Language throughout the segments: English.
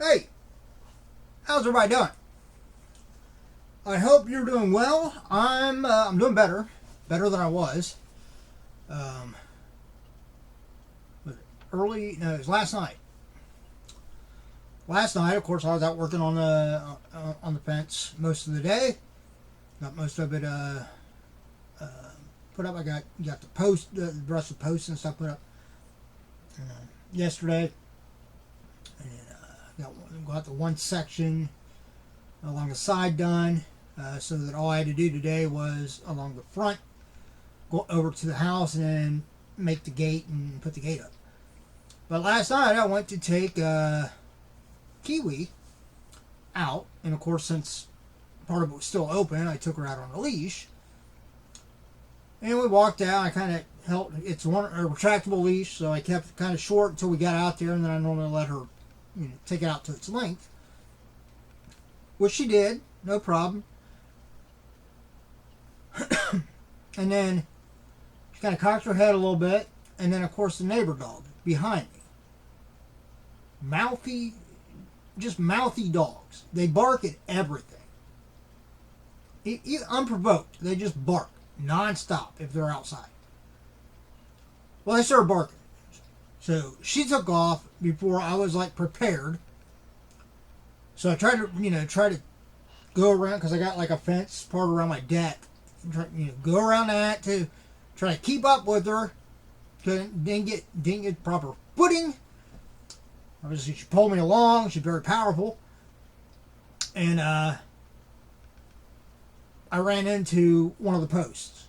Hey, how's everybody doing? I hope you're doing well. I'm doing better than I was. Um, Early, no, it was last night. Last night, of course, I was out working on the fence most of the day. Got most of it uh, put up. I got the post, the rest of the posts and stuff put up yesterday, and got the one section along the side done. So that all I had to do today was along the front, go over to the house and make the gate and put the gate up. But last night I went to take Kiwi out, and of course, since part of it was still open, I took her out on a leash, and we walked out. I kind of held it's a retractable leash, so I kept it kind of short until we got out there, and then I normally let her, take it out to its length, which she did, no problem. And then she kind of cocked her head a little bit, and then of course the neighbor dog behind me, mouthy dogs. They bark at everything. Unprovoked, they just bark nonstop if they're outside. Well, they started barking, so she took off before I was like prepared. So I tried to go around because I got like a fence part around my deck. Go around that to try to keep up with her. Didn't get proper footing. Obviously, she pulled me along. She's very powerful, and I ran into one of the posts.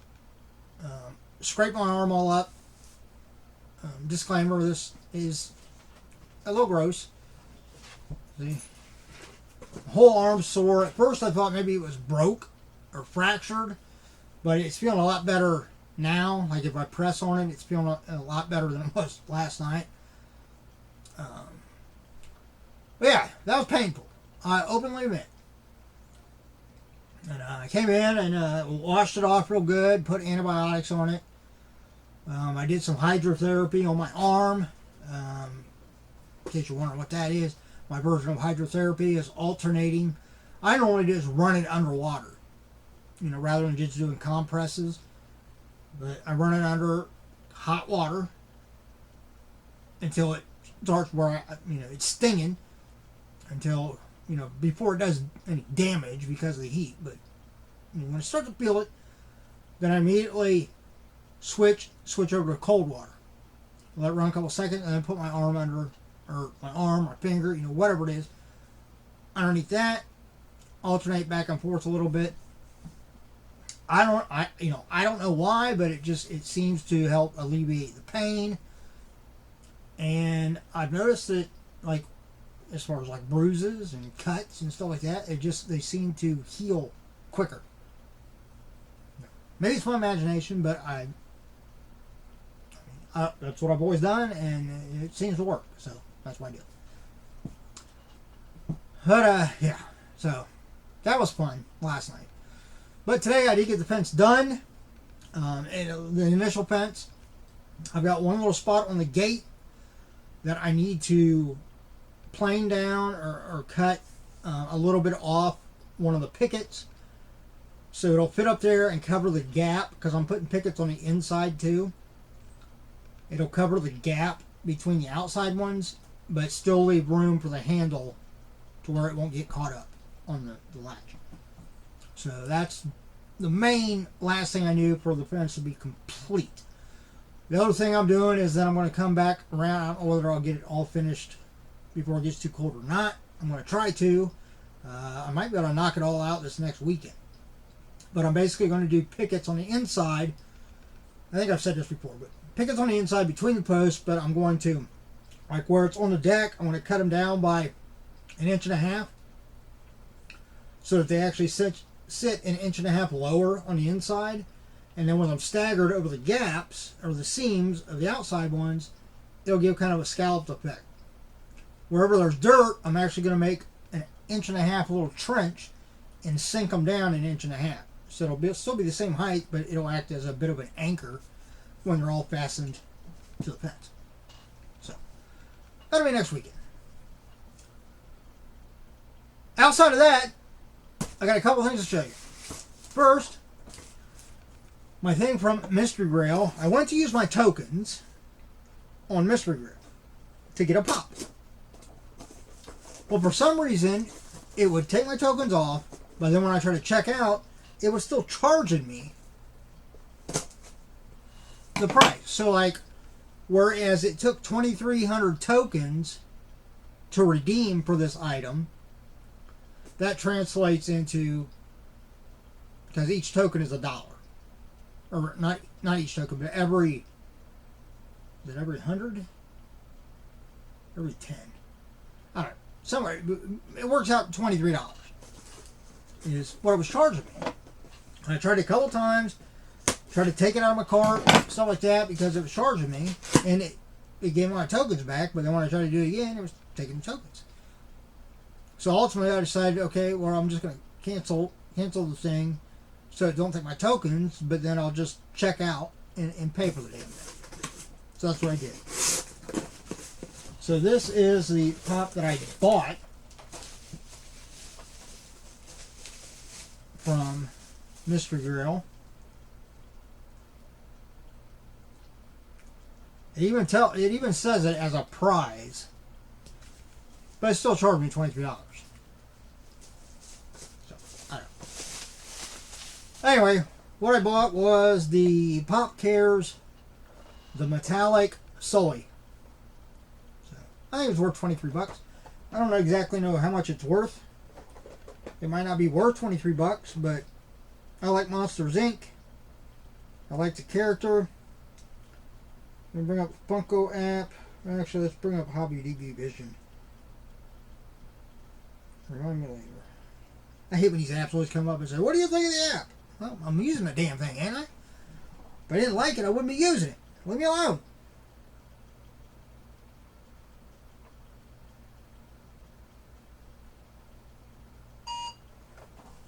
Scraped my arm all up. Disclaimer: this is a little gross. See, whole arm sore. At first, I thought maybe it was broke or fractured. But it's feeling a lot better now. Like if I press on it, it's feeling a lot better than it was last night. But yeah, that was painful. I openly admit. And I came in and washed it off real good, put antibiotics on it. I did some hydrotherapy on my arm. In case you're wondering what that is, my version of hydrotherapy is alternating. I normally just run it underwater. Rather than just doing compresses. But I run it under hot water until it starts where it's stinging until, before it does any damage because of the heat. But when I start to feel it, then I immediately switch over to cold water. Let it run a couple seconds and then put my arm under, or my arm, my finger, whatever it is, underneath that, alternate back and forth a little bit. I don't know why, but it seems to help alleviate the pain. And I've noticed that, like, as far as like bruises and cuts and stuff like that, they seem to heal quicker. Maybe it's my imagination, but that's what I've always done, and it seems to work. So that's what I do. But yeah, so that was fun last night. But today I did get the fence done. And the initial fence, I've got one little spot on the gate that I need to plane down or cut a little bit off one of the pickets. So it'll fit up there and cover the gap, because I'm putting pickets on the inside too. It'll cover the gap between the outside ones, but still leave room for the handle to where it won't get caught up on the latch. So that's the main last thing I knew for the fence to be complete. The other thing I'm doing is that I'm going to come back around. I don't know whether I'll get it all finished before it gets too cold or not. I'm going to try to. I might be able to knock it all out this next weekend. But I'm basically going to do pickets on the inside. I think I've said this before, but pickets on the inside between the posts, but I'm going to, like where it's on the deck, I'm going to cut them down by 1.5 inches so that they actually sit 1.5 inches lower on the inside, and then when I'm staggered over the gaps or the seams of the outside ones, it'll give kind of a scalloped effect. Wherever there's dirt, I'm actually going to make 1.5 inch little trench and sink them down 1.5 inches. So it'll still be the same height, but it'll act as a bit of an anchor when they're all fastened to the fence. So that'll be next weekend. outside of that, I got a couple things to show you. First, my thing from MysteryGrail. I went to use my tokens on MysteryGrail to get a pop. Well, for some reason, it would take my tokens off, but then when I tried to check out, it was still charging me the price. So, like, whereas it took 2,300 tokens to redeem for this item, that translates into, because each token is $1. Or not each token, but every, is it every 100? Every 10. I don't know. Somewhere, it works out $23 is what it was charging me. And I tried it a couple times, tried to take it out of my cart, stuff like that, because it was charging me, and it gave me my tokens back, but then when I tried to do it again, it was taking the tokens. So ultimately I decided, okay, well, I'm just going to cancel the thing so it don't take my tokens, but then I'll just check out and pay for the damn thing. So that's what I did. So this is the pop that I bought from MysteryGrail. It even says it as a prize, but it still charged me $23. So I don't know. Anyway, what I bought was the Pop Cares, the metallic Sully. So I think it's worth $23. I don't exactly know how much it's worth. It might not be worth $23, but I like Monsters Inc. I like the character. I'm going to bring up Funko app. Actually, let's bring up Hobby DB Vision. Remind me later. I hate when these apps always come up and say, what do you think of the app? Well, I'm using the damn thing, ain't I? If I didn't like it, I wouldn't be using it. Leave me alone.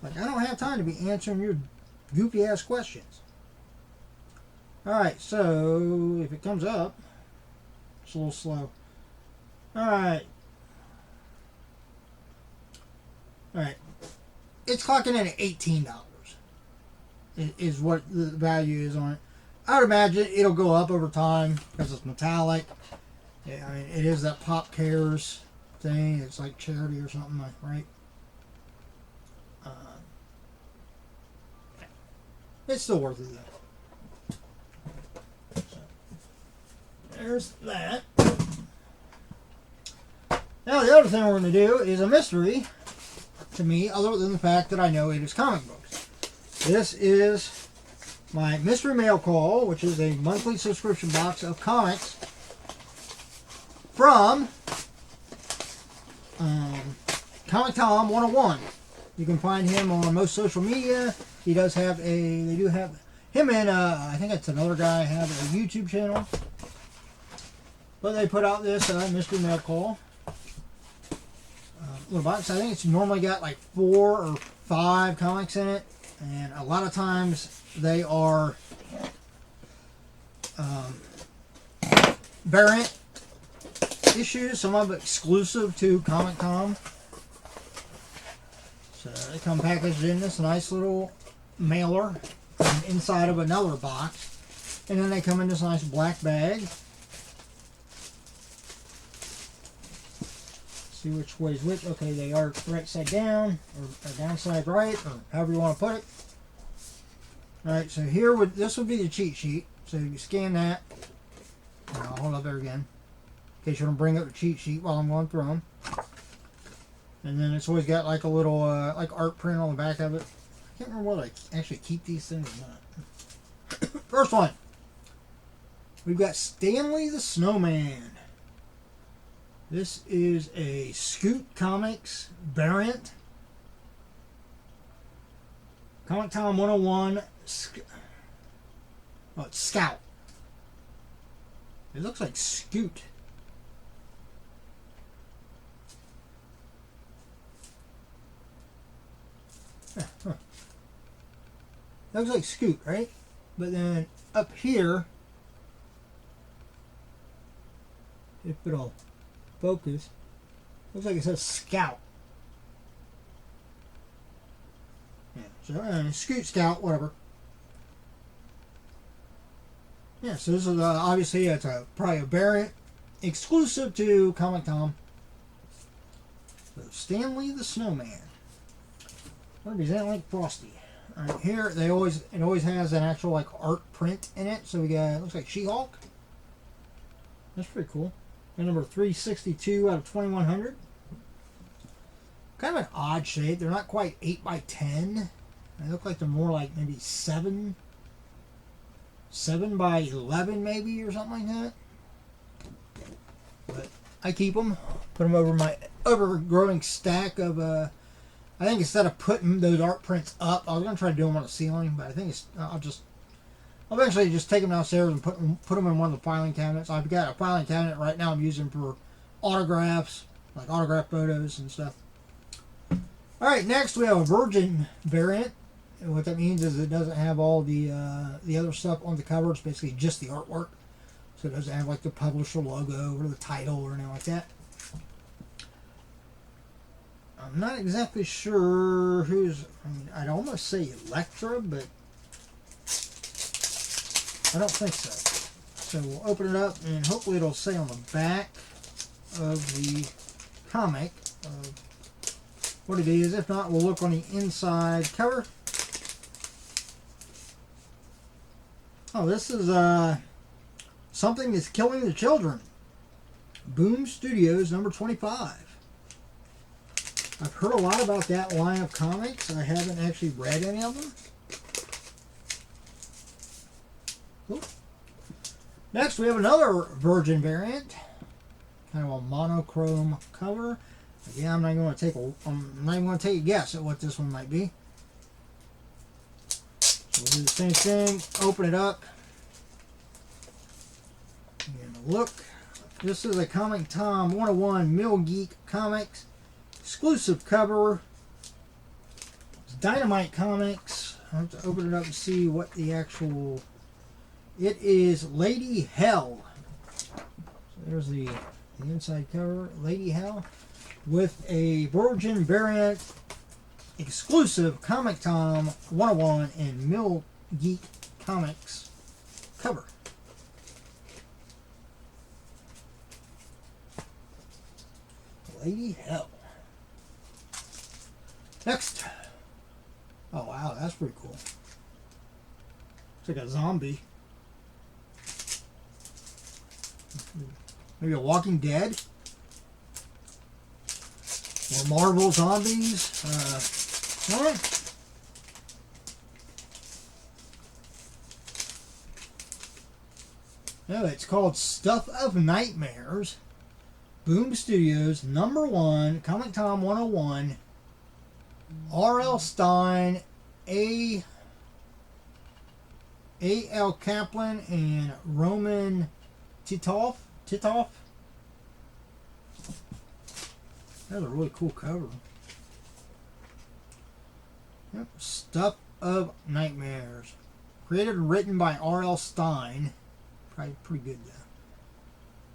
Like, I don't have time to be answering your goofy ass questions. Alright, so if it comes up, it's a little slow. Alright. Alright. It's clocking in at $18 is what the value is on it. I would imagine it'll go up over time because it's metallic. Yeah, I mean, it is that Pop Cares thing. It's like charity or something, like, right? It's still worth it though. So, there's that. Now the other thing we're going to do is a mystery to me, other than the fact that I know it is comic books. This is my mystery mail call, which is a monthly subscription box of comics from ComicTom 101. You can find him on most social media. He does have they do have him and I think it's another guy have a YouTube channel. But they put out this mystery mail call. Little box. I think it's normally got like 4 or 5 comics in it, and a lot of times they are variant issues. Some of it exclusive to ComicTom. So they come packaged in this nice little mailer inside of another box, and then they come in this nice black bag. See which way is which. Okay, they are right side down, or downside right, or however you want to put it. Alright, so here this would be the cheat sheet. So you scan that. I'll hold up there again, in case you want to bring up the cheat sheet while I'm going through them. And then it's always got like a little like art print on the back of it. I can't remember whether I actually keep these things or not. First one. We've got Stanley the Snowman. This is a Scoot Comics variant. ComicTom 101. Oh, it's Scout. It looks like Scoot. Huh. Looks like Scoot, right? But then up here, if it'll focus, looks like it says Scout. So, Scoot Scout, whatever. Yeah, so this is obviously it's probably a variant exclusive to ComicTom. So Stanley the Snowman. Represent like Frosty. Alright, here it always has an actual like art print in it. So we got, it looks like She-Hulk. That's pretty cool. And number 362 out of 2100. Kind of an odd shape. They're not quite 8 by 10. They look like they're more like maybe 7 by 11 maybe or something like that. But I keep them. Put them over my ever-growing stack of I think instead of putting those art prints up, I was going to try to do them on the ceiling, but I think I'll eventually just take them downstairs and put them in one of the filing cabinets. I've got a filing cabinet right now I'm using for autographs, like autograph photos and stuff. Alright, next we have a Virgin variant. And what that means is it doesn't have all the other stuff on the cover. It's basically just the artwork. So it doesn't have like the publisher logo or the title or anything like that. I'm not exactly sure who's... I'd almost say Elektra, but I don't think so. So we'll open it up and hopefully it'll say on the back of the comic what it is. If not, we'll look on the inside cover. Oh, this is Something That's Killing the Children. Boom Studios, number 25. I've heard a lot about that line of comics. I haven't actually read any of them. Cool. Next, we have another Virgin variant. Kind of a monochrome cover. Again, I'm not even going to take a guess at what this one might be. So we'll do the same thing. Open it up. And look. This is a ComicTom 101 Mill Geek Comics. Exclusive cover. It's Dynamite Comics. I have to open it up and see what the actual... It is Lady Hell. So there's the inside cover. Lady Hell. With a Virgin variant exclusive ComicTom 101 and Mill Geek Comics cover. Lady Hell. Next. Oh wow, that's pretty cool. It's like a zombie. Maybe a Walking Dead. Or Marvel Zombies. Alright. No, it's called Stuff of Nightmares. Boom Studios, number 1, ComicTom 101. R.L. Stein, A.L. Kaplan, and Roman Titoff. That's a really cool cover. Yep. Stuff of Nightmares. Created and written by R.L. Stein. Probably pretty good though.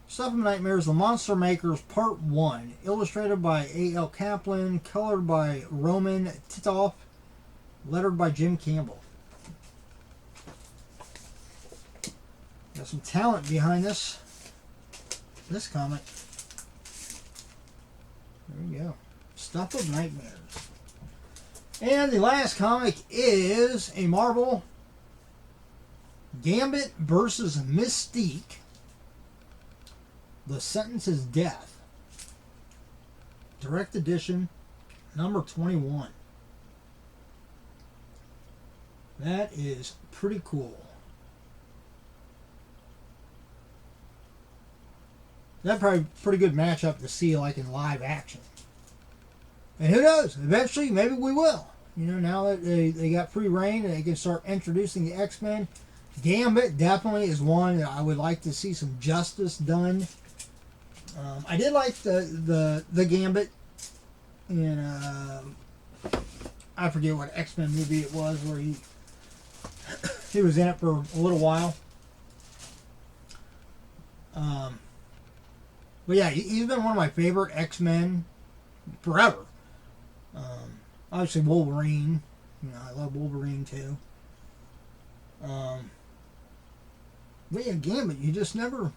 Stuff of Nightmares, The Monster Makers, Part 1. Illustrated by A.L. Kaplan. Colored by Roman Titoff. Lettered by Jim Campbell. Got some talent behind this comic. There we go. Stuff of Nightmares. And the last comic is a Marvel Gambit versus Mystique. The Sentence is Death. Direct edition, number 21. That is pretty cool. That's probably a pretty good matchup to see like in live action. And who knows? Eventually, maybe we will. You know, now that they got free reign and they can start introducing the X-Men. Gambit definitely is one that I would like to see some justice done. I did like the Gambit in I forget what X-Men movie it was where he was in it for a little while. But yeah, he's been one of my favorite X-Men forever. Obviously Wolverine You know, I love Wolverine too. But yeah, Gambit, you just never.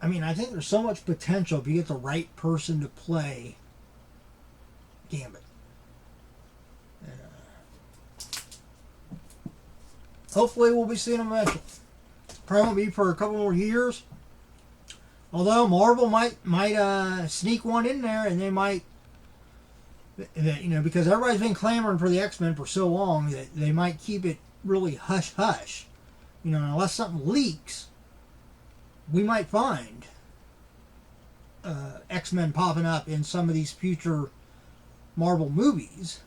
I mean, I think there's so much potential if you get the right person to play Gambit. Hopefully we'll be seeing them eventually. Probably won't be for a couple more years. Although Marvel might sneak one in there, and they might, you know, because everybody's been clamoring for the X-Men for so long that they might keep it really hush hush. You know, unless something leaks, we might find X-Men popping up in some of these future Marvel movies.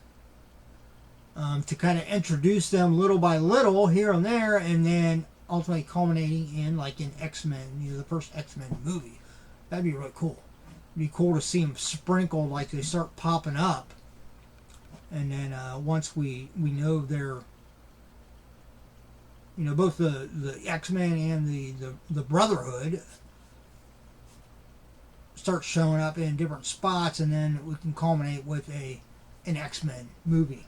To kind of introduce them little by little here and there, and then ultimately culminating in like in X-Men, you know, the first X-Men movie. That'd be really cool. It'd be cool to see them sprinkled, like they start popping up, and then once we know they're, you know, both the X-Men and the Brotherhood start showing up in different spots, and then we can culminate with an X-Men movie.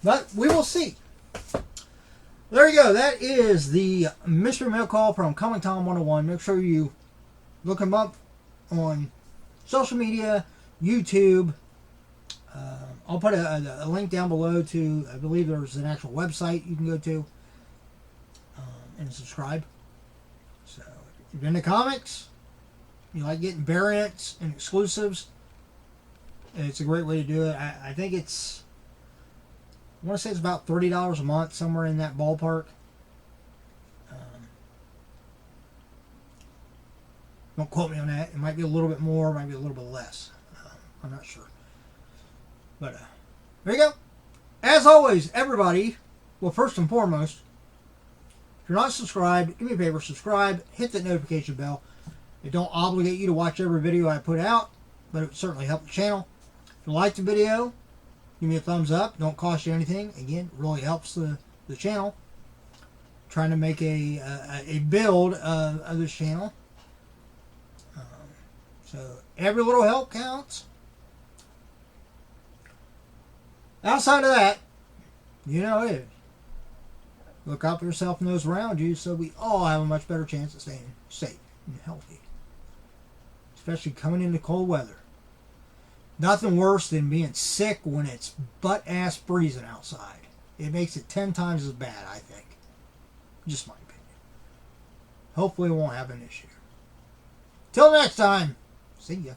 But we will see. There you go. That is the Mystery Mail Call from ComicTom 101. Make sure you look him up on social media, YouTube. I'll put a link down below to, I believe there's an actual website you can go to and subscribe. So if you're into comics, you like getting variants and exclusives, it's a great way to do it. I think it's, I want to say it's about $30 a month, somewhere in that ballpark. Don't quote me on that. It might be a little bit more, might be a little bit less. I'm not sure. But there you go. As always, everybody, well, first and foremost, if you're not subscribed, do me a favor, subscribe, hit that notification bell. It don't obligate you to watch every video I put out, but it would certainly help the channel. If you like the video, give me a thumbs up. Don't cost you anything. Again, it really helps the channel. Trying to make a build of this channel. So every little help counts. Outside of that, you know it. Look out for yourself and those around you, so we all have a much better chance of staying safe and healthy. Especially coming into cold weather. Nothing worse than being sick when it's butt-ass freezing outside. It makes it 10 times as bad, I think. Just my opinion. Hopefully we won't have an issue. Till next time, see ya.